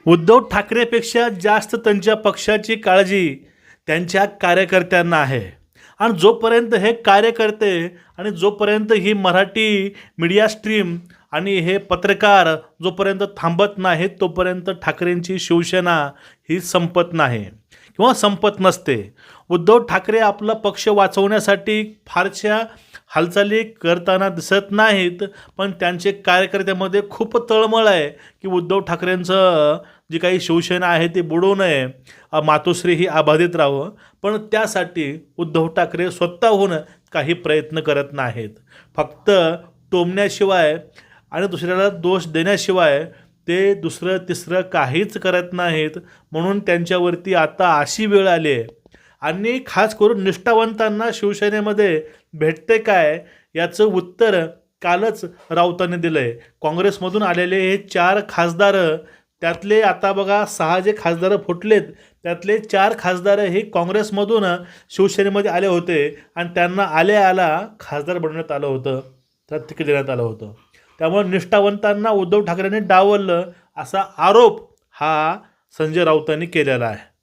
उद्धव ठाकरेपेक्षा जास्त त्यांच्या पक्षाची काळजी त्यांच्या कार्यकर्त्यांना आहे. आणि जोपर्यंत हे कार्यकर्ते आणि जोपर्यंत ही मराठी मीडिया स्ट्रीम आणि हे पत्रकार जोपर्यंत थांबत नाहीत तोपर्यंत ठाकरेंची शिवसेना ही संपत नाही किंवा संपत नसते. उद्धव ठाकरे आपला पक्ष वाचवण्यासाठी फारशा हालचाली करताना दिसत नाहीत, पण त्यांचे कार्यकर्त्यामध्ये खूप तळमळ आहे की उद्धव ठाकरेंचं जी काही शिवसेना आहे ती बुडू नये, मातोश्री ही अबाधित राहावं. पण त्यासाठी उद्धव ठाकरे स्वतःहून काही प्रयत्न करत नाहीत. फक्त टोमण्याशिवाय आणि दुसऱ्याला दोष देण्याशिवाय ते दुसरं तिसरं काहीच करत नाहीत. म्हणून त्यांच्यावरती आता अशी वेळ आली आहे आणि खास करून निष्ठावंतांना शिवसेनेमध्ये भेटते काय याचं उत्तर कालच राऊतांनी दिलं आहे. काँग्रेसमधून आलेले हे 4 खासदार, त्यातले आता बघा 6 जे खासदार फुटलेत त्यातले 4 खासदार हे काँग्रेसमधून शिवसेनेमध्ये आले होते आणि त्यांना आल्या खासदार बनवण्यात आलं होतं, तर तिकीट देण्यात आलं होतं. त्यामुळे निष्ठावंतांना उद्धव ठाकरेंनी डावललं असा आरोप हा संजय राऊतांनी केलेला आहे.